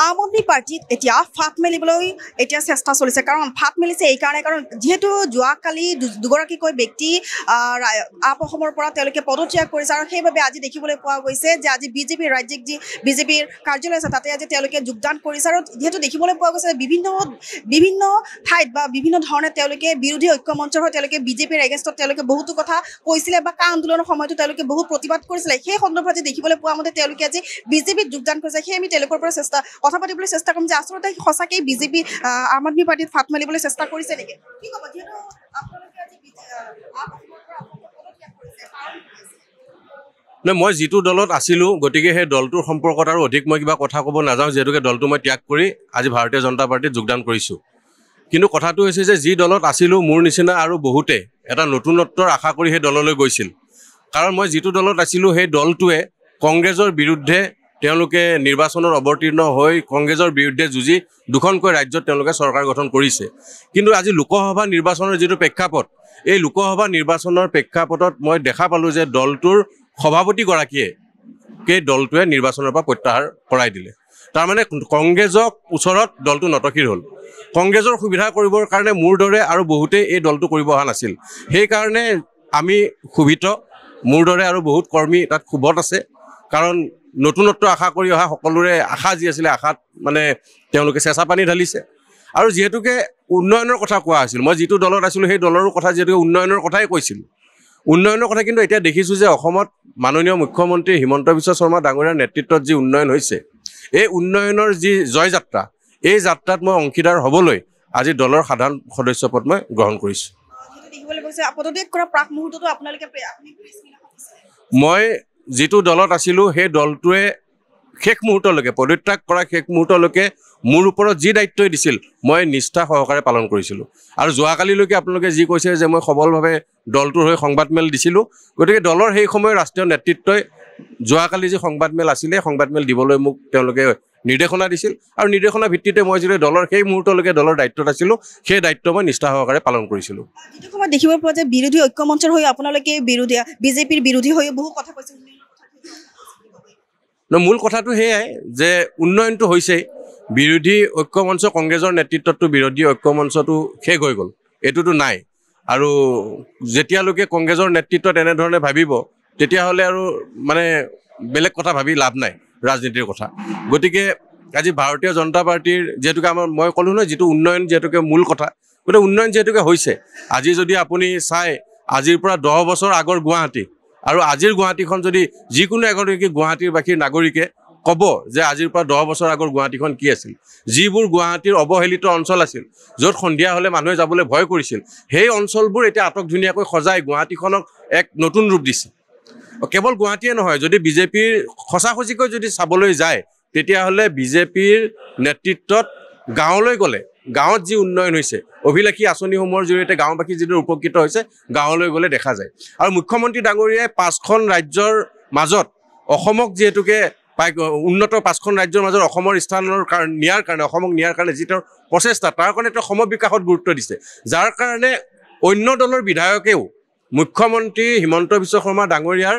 আম আদমি পাৰ্টিত এতিয়া ফাট মেলিবলৈ এতিয়া চেষ্টা চলিছে কাৰণ ফাট মেলিছে এইকাৰণে কাৰণ যিহেতু যোৱাকালি দুগৰাকীকৈ ব্যক্তি আপ অসমৰ পৰা তেওঁলোকে পদত্যাগ কৰিছে আৰু সেইবাবে আজি দেখিবলৈ পোৱা গৈছে যে আজি বিজেপিৰ ৰাজ্যিক যি বিজেপিৰ কাৰ্যালয় আছে তাতে আজি তেওঁলোকে যোগদান কৰিছে আৰু যিহেতু দেখিবলৈ পোৱা গৈছে বিভিন্ন ঠাইত বা বিভিন্ন ধৰণে তেওঁলোকে বিৰোধী ঐক্যমঞ্চৰ হৈ তেওঁলোকে বিজেপিৰ এগেইনষ্টত তেওঁলোকে বহুতো কথা কৈছিলে বা কা আন্দোলনৰ সময়তো তেওঁলোকে বহুত প্ৰতিবাদ কৰিছিলে সেই সন্দৰ্ভত আজি দেখিবলৈ পোৱা মতে তেওঁলোকে আজি বিজেপিত যোগদান কৰিছে সেই আমি তেওঁলোকৰ পৰা কথা পাতিবলৈ চেষ্টা কৰিম যে আচলতে সঁচাকৈ বিজেপি আম আদমি পাৰ্টিত ফাট মেলিবলৈ চেষ্টা কৰিছে নেকি কি ক'ব যিহেতু আপোনালোকে আজি মই যিটো দলত আছিলোঁ গতিকে সেই দলটোৰ সম্পৰ্কত আৰু অধিক মই কিবা কথা ক'ব নাযাওঁ যিহেতুকে দলটো মই ত্যাগ কৰি আজি ভাৰতীয় জনতা পাৰ্টীত যোগদান কৰিছোঁ কিন্তু কথাটো হৈছে যে যি দলত আছিলোঁ মোৰ নিচিনা আৰু বহুতে এটা নতুনত্বৰ আশা কৰি সেই দললৈ গৈছিল কাৰণ মই যিটো দলত আছিলোঁ সেই দলটোৱে কংগ্ৰেছৰ বিৰুদ্ধে তেওঁলোকে নিৰ্বাচনত অৱতীৰ্ণ হৈ কংগ্ৰেছৰ বিৰুদ্ধে যুঁজি দুখনকৈ ৰাজ্যত তেওঁলোকে চৰকাৰ গঠন কৰিছে কিন্তু আজি লোকসভা নিৰ্বাচনৰ যিটো প্ৰেক্ষাপট এই লোকসভা নিৰ্বাচনৰ প্ৰেক্ষাপটত মই দেখা পালোঁ যে দলটোৰ সভাপতিগৰাকীয়ে সেই দলটোৱে নিৰ্বাচনৰ পৰা প্ৰত্যাহাৰ কৰাই দিলে তাৰমানে কংগ্ৰেছক ওচৰত দলটো নতশিৰ হ'ল কংগ্ৰেছৰ সুবিধা কৰিবৰ কাৰণে মোৰ দৰে আৰু বহুতেই এই দলটো কৰিব অহা নাছিল সেইকাৰণে আমি ক্ষোভিত মোৰ দৰে আৰু বহুত কৰ্মী তাত ক্ষোভত আছে কাৰণ নতুনত্ব আশা কৰি অহা সকলোৰে আশা যি আছিলে আশাত মানে তেওঁলোকে চেঁচা পানী ঢালিছে আৰু যিহেতুকে উন্নয়নৰ কথা কোৱা হৈছিল মই যিটো দলত আছিলোঁ সেই দলৰো কথা যিহেতুকে উন্নয়নৰ কথাই কৈছিলোঁ উন্নয়নৰ কথা কিন্তু এতিয়া দেখিছোঁ যে অসমত মাননীয় মুখ্যমন্ত্ৰী হিমন্ত বিশ্ব শৰ্মা ডাঙৰীয়াৰ নেতৃত্বত যি উন্নয়ন হৈছে এই উন্নয়নৰ যি জয়যাত্ৰা এই যাত্ৰাত মই অংশীদাৰ হ'বলৈ আজি দলৰ সাধাৰণ সদস্য পদ মই গ্ৰহণ কৰিছোঁ মই যিটো দলত আছিলোঁ সেই দলটোৱে শেষ মুহূৰ্তলৈকে পদত্যাগ কৰা শেষ মুহূৰ্তলৈকে মোৰ ওপৰত যি দায়িত্বই দিছিল মই নিষ্ঠা সহকাৰে পালন কৰিছিলোঁ আৰু যোৱাকালিলৈকে আপোনালোকে যি কৈছে যে মই সবলভাৱে দলটোৰ হৈ সংবাদমেল দিছিলোঁ গতিকে দলৰ সেই সময়ৰ ৰাষ্ট্ৰীয় নেতৃত্বই যোৱাকালি যি সংবাদমেল আছিলে সংবাদমেল দিবলৈ মোক তেওঁলোকে নিৰ্দেশনা দিছিল আৰু নিৰ্দেশনা ভিত্তিতে মই যিটো দলৰ সেই মুহূৰ্তলৈকে দলৰ দায়িত্বত আছিলোঁ সেই দায়িত্ব মই নিষ্ঠা সহকাৰে পালন কৰিছিলোঁ যিটো সময়ত দেখিব পোৱা যে বিৰোধী ঐক্যমঞ্চৰ হৈ আপোনালোকে বিজেপিৰ বিৰোধী হৈ বহু কথা কৈছে মূল কথাটো সেয়াই যে উন্নয়নটো হৈছেই বিৰোধী ঐক্যমঞ্চ কংগ্ৰেছৰ নেতৃত্বতটো বিৰোধী ঐক্যমঞ্চটো শেষ হৈ গ'ল এইটোতো নাই আৰু যেতিয়ালৈকে কংগ্ৰেছৰ নেতৃত্বত এনেধৰণে ভাবিব তেতিয়াহ'লে আৰু মানে বেলেগ কথা ভাবি লাভ নাই ৰাজনীতিৰ কথা গতিকে আজি ভাৰতীয় জনতা পাৰ্টীৰ যিহেতুকে আমাৰ মই ক'লোঁ নহয় যিটো উন্নয়ন যিহেতুকে মূল কথা গতিকে উন্নয়ন যিহেতুকে হৈছে আজি যদি আপুনি চাই আজিৰ পৰা 10 বছৰ আগৰ গুৱাহাটী আৰু আজিৰ গুৱাহাটীখন যদি যিকোনো এগৰাকী গুৱাহাটীৰ বাসীৰ নাগৰিকে ক'ব যে আজিৰ পৰা 10 বছৰ আগৰ গুৱাহাটীখন কি আছিল যিবোৰ গুৱাহাটীৰ অৱহেলিত অঞ্চল আছিল য'ত সন্ধিয়া হ'লে মানুহে যাবলৈ ভয় কৰিছিল সেই অঞ্চলবোৰ এতিয়া আটক ধুনীয়াকৈ সজাই গুৱাহাটীখনক এক নতুন ৰূপ দিছে কেৱল গুৱাহাটীয়ে নহয় যদি বিজেপিৰ সঁচাসঁচিকৈ যদি চাবলৈ যায় তেতিয়াহ'লে বিজেপিৰ নেতৃত্বত গাঁৱলৈ গ'লে গাঁৱত যি উন্নয়ন হৈছে অভিলাষী আঁচনিসমূহৰ জৰিয়তে গাঁওবাসী যিদৰে উপকৃত হৈছে গাঁৱলৈ গ'লে দেখা যায় আৰু মুখ্যমন্ত্ৰী ডাঙৰীয়াই 5খন ৰাজ্যৰ মাজত অসমক যিহেতুকে উন্নত 5খন ৰাজ্যৰ মাজত অসমৰ স্থানৰ নিয়াৰ কাৰণে যি তেওঁৰ প্ৰচেষ্টা তাৰ কাৰণে তেওঁ সমবিকাশত গুৰুত্ব দিছে যাৰ কাৰণে অন্য দলৰ বিধায়কেও মুখ্যমন্ত্ৰী হিমন্ত বিশ্ব শৰ্মা ডাঙৰীয়াৰ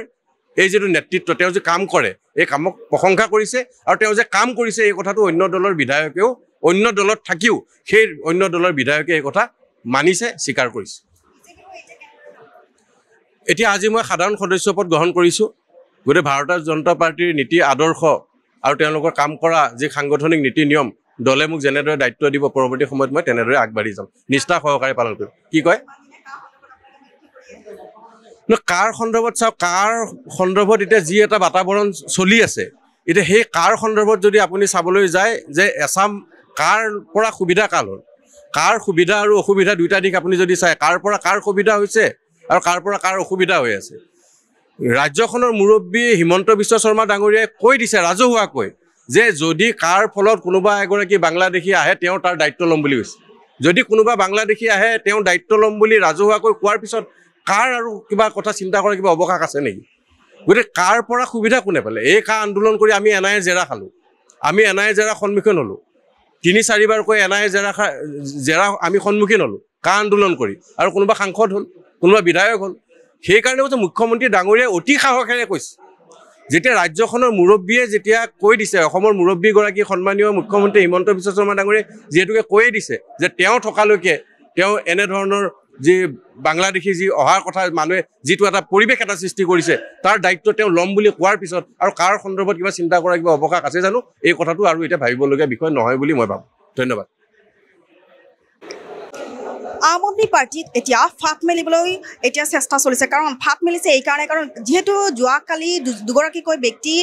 এই যিটো নেতৃত্ব তেওঁ যে কাম কৰে এই কামক প্ৰশংসা কৰিছে আৰু তেওঁ যে কাম কৰিছে এই কথাটো অন্য দলৰ বিধায়কেও অন্য দলত থাকিও সেই অন্য দলৰ বিধায়কে এই কথা মানিছে স্বীকাৰ কৰিছে এতিয়া আজি মই সাধাৰণ সদস্য পদ গ্ৰহণ কৰিছোঁ গতিকে ভাৰতীয় জনতা পাৰ্টীৰ নীতি আদৰ্শ আৰু তেওঁলোকৰ কাম কৰা যি সাংগঠনিক নীতি নিয়ম দলে মোক যেনেদৰে দায়িত্ব দিব পৰৱৰ্তী সময়ত মই তেনেদৰে আগবাঢ়ি যাম নিষ্ঠা সহকাৰে পালন কৰিম কি কয় কাৰ সন্দৰ্ভত চাওক কাৰ সন্দৰ্ভত এতিয়া যি এটা বাতাবৰণ চলি আছে এতিয়া সেই কাৰ সন্দৰ্ভত যদি আপুনি চাবলৈ যায় যে এছাম কাৰ পৰা সুবিধা কাল হ'ল কাৰ সুবিধা আৰু অসুবিধা দুইটা দিশ আপুনি যদি চায় কাৰ পৰা কাৰ সুবিধা হৈছে আৰু কাৰ পৰা কাৰ অসুবিধা হৈ আছে ৰাজ্যখনৰ মুৰব্বী হিমন্ত বিশ্ব শৰ্মা ডাঙৰীয়াই কৈ দিছে ৰাজহুৱাকৈ যে যদি কাৰ ফলত কোনোবা এগৰাকী বাংলাদেশী আহে তেওঁ তাৰ দায়িত্ব ল'ম বুলি কৈছে যদি কোনোবা বাংলাদেশী আহে তেওঁ দায়িত্ব ল'ম বুলি ৰাজহুৱাকৈ কোৱাৰ পিছত কাৰ আৰু কিবা কথা চিন্তা কৰাৰ কিবা অৱকাশ আছে নেকি গতিকে কাৰ পৰা সুবিধা কোনে পালে এই কাৰ আন্দোলন কৰি আমি এনআইএ জেৰা খালোঁ আমি এনআইএ জেৰা সন্মুখীন হ'লোঁ 3-4বাৰকৈ এনআইএ জেৰা আমি সন্মুখীন হ'লোঁ কাৰ আন্দোলন কৰি আৰু কোনোবা সাংসদ হ'ল কোনোবা বিধায়ক হ'ল সেইকাৰণে কৈছে মুখ্যমন্ত্ৰী ডাঙৰীয়াই অতি সাহসেৰে কৈছে যেতিয়া ৰাজ্যখনৰ মুৰব্বীয়ে যেতিয়া কৈ দিছে, অসমৰ মুৰব্বীগৰাকী সন্মানীয় মুখ্যমন্ত্ৰী হিমন্ত বিশ্ব শৰ্মা ডাঙৰীয়াই যিহেতুকে কৈয়ে দিছে যে তেওঁ থকালৈকে তেওঁ এনেধৰণৰ যি বাংলাদেশী যি অহাৰ কথা মানুহে যিটো এটা পৰিৱেশ এটা সৃষ্টি কৰিছে তাৰ দায়িত্ব তেওঁ ল'ম বুলি কোৱাৰ পিছত আৰু কাৰ সন্দৰ্ভত কিবা চিন্তা কৰা কিবা অৱকাশ আছে জানো, এই কথাটো আৰু এতিয়া ভাবিবলগীয়া বিষয় নহয় বুলি মই ভাবোঁ। ধন্যবাদ। আম আদমি পাৰ্টিত এতিয়া ফাট মেলিবলৈ এতিয়া চেষ্টা চলিছে, কাৰণ ফাট মেলিছে এইকাৰণে কাৰণ যিহেতু যোৱাকালি দুগৰাকীকৈ ব্যক্তি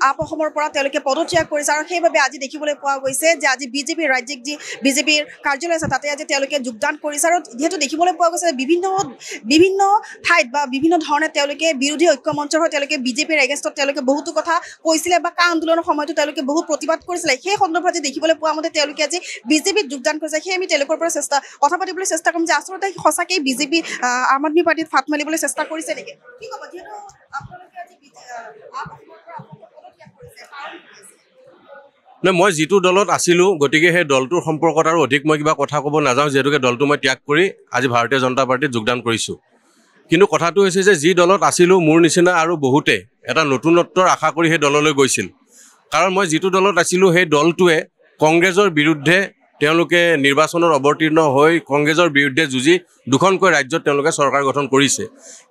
আপ অসমৰ পৰা তেওঁলোকে পদত্যাগ কৰিছে, আৰু সেইবাবে আজি দেখিবলৈ পোৱা গৈছে যে আজি বিজেপিৰ ৰাজ্যিক যি বিজেপিৰ কাৰ্যালয় আছে তাতে আজি তেওঁলোকে যোগদান কৰিছে। আৰু যিহেতু দেখিবলৈ পোৱা গৈছে বিভিন্ন ঠাইত বা বিভিন্ন ধৰণে তেওঁলোকে বিৰোধী ঐক্য মঞ্চৰ হৈ তেওঁলোকে বিজেপিৰ এগেইনষ্টত তেওঁলোকে বহুতো কথা কৈছিলে বা কা আন্দোলনৰ সময়তো তেওঁলোকে বহুত প্ৰতিবাদ কৰিছিলে। সেই সন্দৰ্ভত আজি দেখিবলৈ পোৱা মতে তেওঁলোকে আজি বিজেপিত যোগদান কৰিছে। সেই আমি তেওঁলোকৰ পৰা কথা পাতিবলৈ চেষ্টা কৰিম যে আচলতে সঁচাকৈ বিজেপি আম আদমি পাৰ্টিত ফাট মেলিবলৈ চেষ্টা কৰিছে নেকি? কি ক'ব যিহেতু আপোনালোকে আজি মই যিটো দলত আছিলোঁ গতিকে সেই দলটোৰ সম্পৰ্কত আৰু অধিক মই কিবা কথা ক'ব নাযাওঁ, যিহেতুকে দলটো মই ত্যাগ কৰি আজি ভাৰতীয় জনতা পাৰ্টীত যোগদান কৰিছোঁ। কিন্তু কথাটো হৈছে যে যি দলত আছিলোঁ মোৰ নিচিনা আৰু বহুতে এটা নতুনত্বৰ আশা কৰি সেই দললৈ গৈছিল। কাৰণ মই যিটো দলত আছিলোঁ সেই দলটোৱে কংগ্ৰেছৰ বিৰুদ্ধে তেওঁলোকে নিৰ্বাচনত অৱতীৰ্ণ হৈ কংগ্ৰেছৰ বিৰুদ্ধে যুঁজি দুখনকৈ ৰাজ্যত তেওঁলোকে চৰকাৰ গঠন কৰিছে।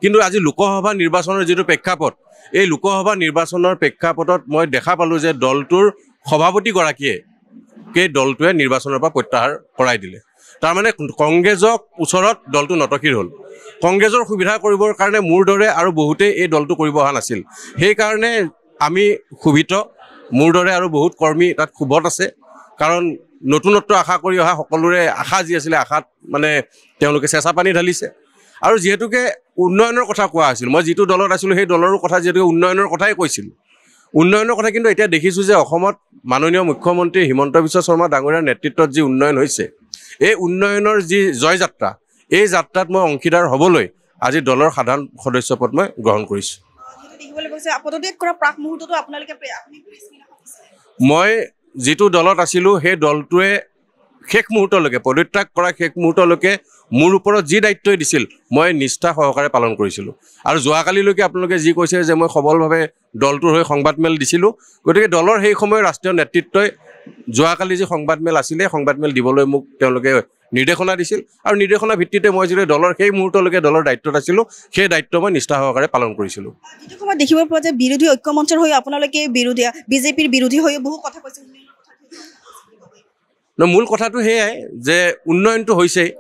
কিন্তু আজি লোকসভা নিৰ্বাচনৰ যিটো প্ৰেক্ষাপট, এই লোকসভা নিৰ্বাচনৰ প্ৰেক্ষাপটত মই দেখা পালোঁ যে দলটোৰ সভাপতিগৰাকীয়ে সেই দলটোৱে নিৰ্বাচনৰ পৰা প্ৰত্যাহাৰ কৰাই দিলে। তাৰমানে কংগ্ৰেছক ওচৰত দলটো নতশিৰ হ'ল। কংগ্ৰেছৰ সুবিধা কৰিবৰ কাৰণে মোৰ দৰে আৰু বহুতেই এই দলটো কৰিব অহা নাছিল। সেইকাৰণে আমি ক্ষোভিত, মোৰ দৰে আৰু বহুত কৰ্মী তাত ক্ষোভত আছে। কাৰণ নতুনত্ব আশা কৰি অহা সকলোৰে আশা যি আছিলে আশাত মানে তেওঁলোকে চেঁচা পানী ঢালিছে। আৰু যিহেতুকে উন্নয়নৰ কথা কোৱা হৈছিল, মই যিটো দলত আছিলোঁ সেই দলৰো কথা যিহেতুকে উন্নয়নৰ কথাই কৈছিল। উন্নয়নৰ কথা কিন্তু এতিয়া দেখিছোঁ যে অসমত মাননীয় মুখ্যমন্ত্ৰী হিমন্ত বিশ্ব শৰ্মা ডাঙৰীয়াৰ নেতৃত্বত যি উন্নয়ন হৈছে, এই উন্নয়নৰ যি জয়যাত্ৰা, এই যাত্ৰাত মই অংশীদাৰ হ'বলৈ আজি দলৰ সাধাৰণ সদস্য পদ মই গ্ৰহণ কৰিছোঁ। মই যিটো দলত আছিলোঁ সেই দলটোৱে শেষ মুহূৰ্তলৈকে পদত্যাগ কৰা শেষ মুহূৰ্তলৈকে মোৰ ওপৰত যি দায়িত্বই দিছিল মই নিষ্ঠা সহকাৰে পালন কৰিছিলোঁ। আৰু যোৱাকালিলৈকে আপোনালোকে যি কৈছে যে মই সবলভাৱে দলটোৰ হৈ সংবাদমেল দিছিলোঁ, গতিকে দলৰ সেই সময়ৰ ৰাষ্ট্ৰীয় নেতৃত্বই যোৱাকালি যি সংবাদমেল আছিলে সংবাদমেল দিবলৈ মোক তেওঁলোকে নিৰ্দেশনা দিছিল। আৰু নিৰ্দেশনাৰ ভিত্তিতে মই যিটো দলৰ সেই মুহূৰ্তলৈকে দলৰ দায়িত্বত আছিলোঁ সেই দায়িত্ব মই নিষ্ঠা সহকাৰে পালন কৰিছিলোঁ। যিটো সময়ত দেখিব পোৱা যে বিৰোধী ঐক্য মঞ্চৰ হৈ আপোনালোকে বিজেপিৰ বিৰোধী হৈ বহু কথা কৈছে। মূল কথাটো সেয়াই যে উন্নয়নটো হৈছেই,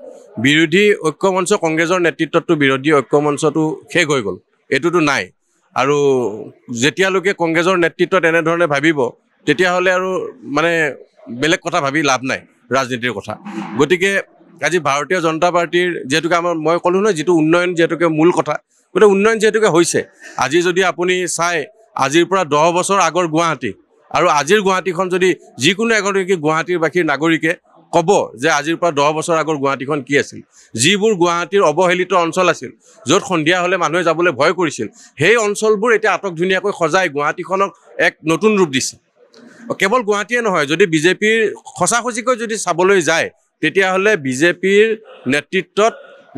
বিৰোধী ঐক্য মঞ্চ কংগ্ৰেছৰ নেতৃত্বততো বিৰোধী ঐক্য মঞ্চটো শেষ হৈ গ'ল, এইটোতো নাই। আৰু যেতিয়ালৈকে কংগ্ৰেছৰ নেতৃত্বত এনেধৰণে ভাবিব তেতিয়াহ'লে আৰু মানে বেলেগ কথা ভাবি লাভ নাই ৰাজনীতিৰ কথা। গতিকে আজি ভাৰতীয় জনতা পাৰ্টীৰ যিহেতুকে আমাৰ মই ক'লোঁ নহয় যিটো উন্নয়ন যিহেতুকে মূল কথা, গতিকে উন্নয়ন যিহেতুকে হৈছে, আজি যদি আপুনি চাই আজিৰ পৰা 10 বছৰ আগৰ গুৱাহাটী আৰু আজিৰ গুৱাহাটীখন যদি যিকোনো এগৰাকী গুৱাহাটীৰ বাসীৰ নাগৰিকে ক'ব যে আজিৰ পৰা 10 বছৰ আগৰ গুৱাহাটীখন কি আছিল, যিবোৰ গুৱাহাটীৰ অৱহেলিত অঞ্চল আছিল য'ত সন্ধিয়া হ'লে মানুহে যাবলৈ ভয় কৰিছিল, সেই অঞ্চলবোৰ এতিয়া আটক ধুনীয়াকৈ সজাই গুৱাহাটীখনক এক নতুন ৰূপ দিছে। কেৱল গুৱাহাটীয়ে নহয়, যদি বিজেপিৰ সঁচাসঁচিকৈ যদি চাবলৈ যায় তেতিয়াহ'লে বিজেপিৰ নেতৃত্বত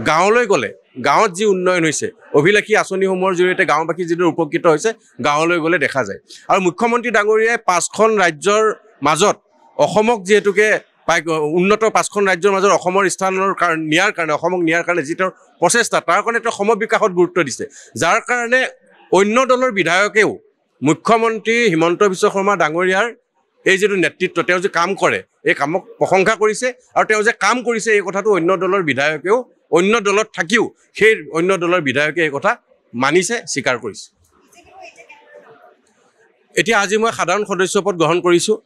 গাঁৱলৈ গ'লে গাঁৱত যি উন্নয়ন হৈছে, অভিলাষী আঁচনিসমূহৰ জৰিয়তে গাঁওবাসী যিদৰে উপকৃত হৈছে গাঁৱলৈ গ'লে দেখা যায়। আৰু মুখ্যমন্ত্ৰী ডাঙৰীয়াই 5খন ৰাজ্যৰ মাজত অসমক যিহেতুকে উন্নত 5খন ৰাজ্যৰ মাজত অসমৰ স্থানৰ অসমক নিয়াৰ কাৰণে যি তেওঁৰ প্ৰচেষ্টা, তাৰ কাৰণে তেওঁ সমবিকাশত গুৰুত্ব দিছে। যাৰ কাৰণে অন্য দলৰ বিধায়কেও মুখ্যমন্ত্ৰী হিমন্ত বিশ্ব শৰ্মা ডাঙৰীয়াৰ এই যিটো নেতৃত্ব, তেওঁ যে কাম কৰে এই কামক প্ৰশংসা কৰিছে। আৰু তেওঁ যে কাম কৰিছে এই কথাটো অন্য দলৰ বিধায়কেও অন্য দলত থাকিও সেই অন্য দলৰ বিধায়কে এই কথা মানিছে, স্বীকাৰ কৰিছে। এতিয়া আজি মই সাধাৰণ সদস্য পদ গ্ৰহণ কৰিছোঁ।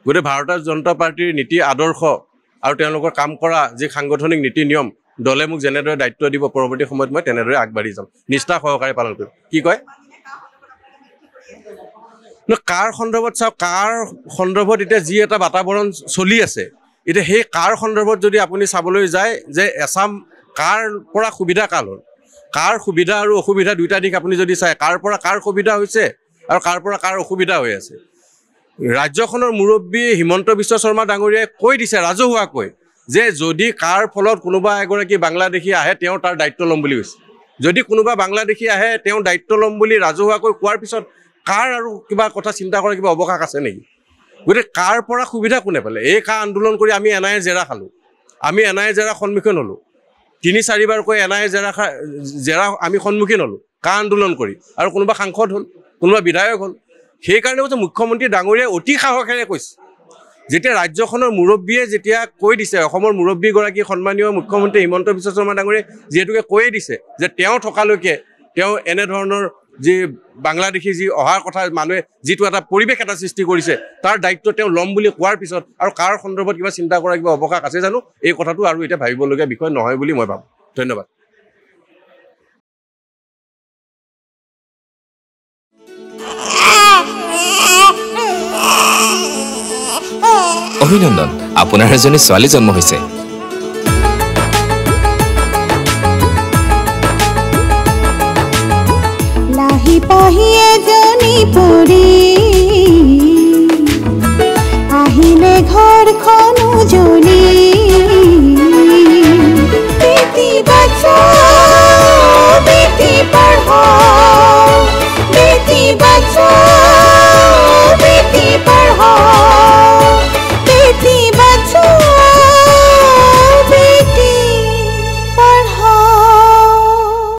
গতিকে ভাৰতীয় জনতা পাৰ্টীৰ নীতি আদৰ্শ আৰু তেওঁলোকৰ কাম কৰা যি সাংগঠনিক নীতি নিয়ম দলে মোক যেনেদৰে দায়িত্ব দিব পৰৱৰ্তী সময়ত মই তেনেদৰে আগবাঢ়ি যাম, নিষ্ঠা সহকাৰে পালন কৰিম। কি কয় কাৰ সন্দৰ্ভত চাওক, কাৰ সন্দৰ্ভত এতিয়া যি এটা বাতাবৰণ চলি আছে, এতিয়া সেই কাৰ সন্দৰ্ভত যদি আপুনি চাবলৈ যায় যে এছাম কাৰ পৰা সুবিধা কাৰ হ'ল, কাৰ সুবিধা আৰু অসুবিধা দুয়োটা দিশ আপুনি যদি চায়, কাৰ পৰা কাৰ সুবিধা হৈছে আৰু কাৰ পৰা কাৰ অসুবিধা হৈ আছে। ৰাজ্যখনৰ মুৰব্বী হিমন্ত বিশ্ব শৰ্মা ডাঙৰীয়াই কৈ দিছে ৰাজহুৱাকৈ যে যদি কাৰ ফলত কোনোবা এগৰাকী বাংলাদেশী আহে তেওঁ তাৰ দায়িত্ব ল'ম বুলি কৈছে। যদি কোনোবা বাংলাদেশী আহে তেওঁ দায়িত্ব ল'ম বুলি ৰাজহুৱাকৈ কোৱাৰ পিছত কাৰ আৰু কিবা কথা চিন্তা কৰাৰ কিবা অৱকাশ আছে নেকি? গতিকে কাৰ পৰা সুবিধা কোনে পালে? এই কা আন্দোলন কৰি আমি এনআইএৰ জেৰা খালোঁ, আমি এনআইএৰ জেৰা সন্মুখীন হ'লোঁ, ৩-৪বাৰকৈ এনআইএৰ জেৰা আমি সন্মুখীন হ'লোঁ কা আন্দোলন কৰি, আৰু কোনোবা সাংসদ হ'ল, কোনোবা বিধায়ক হ'ল। সেইকাৰণে কৈছে মুখ্যমন্ত্ৰী ডাঙৰীয়াই অতি সাহসেৰে কৈছে, যেতিয়া ৰাজ্যখনৰ মুৰব্বীয়ে যেতিয়া কৈ দিছে, অসমৰ মুৰব্বীগৰাকী সন্মানীয় মুখ্যমন্ত্ৰী হিমন্ত বিশ্ব শৰ্মা ডাঙৰীয়াই যিহেতুকে কৈয়ে দিছে যে তেওঁ থকালৈকে তেওঁ এনেধৰণৰ যি বাংলাদেশী যি অহাৰ কথা মানুহে যিটো এটা পৰিৱেশ এটা সৃষ্টি কৰিছে তাৰ দায়িত্ব তেওঁ ল'ম বুলি কোৱাৰ পিছত আৰু কাৰ সন্দৰ্ভত কিবা চিন্তা কৰাৰ কিবা অৱকাশ আছে জানো? এই কথাটো আৰু এতিয়া ভাবিবলগীয়া বিষয় নহয় বুলি মই ভাবোঁ। ধন্যবাদ। অভিনন্দন, আপোনাৰ এজনী ছোৱালী জন্ম হৈছে। লাহি পাহি এজনী পৰি আহিলে ঘৰখন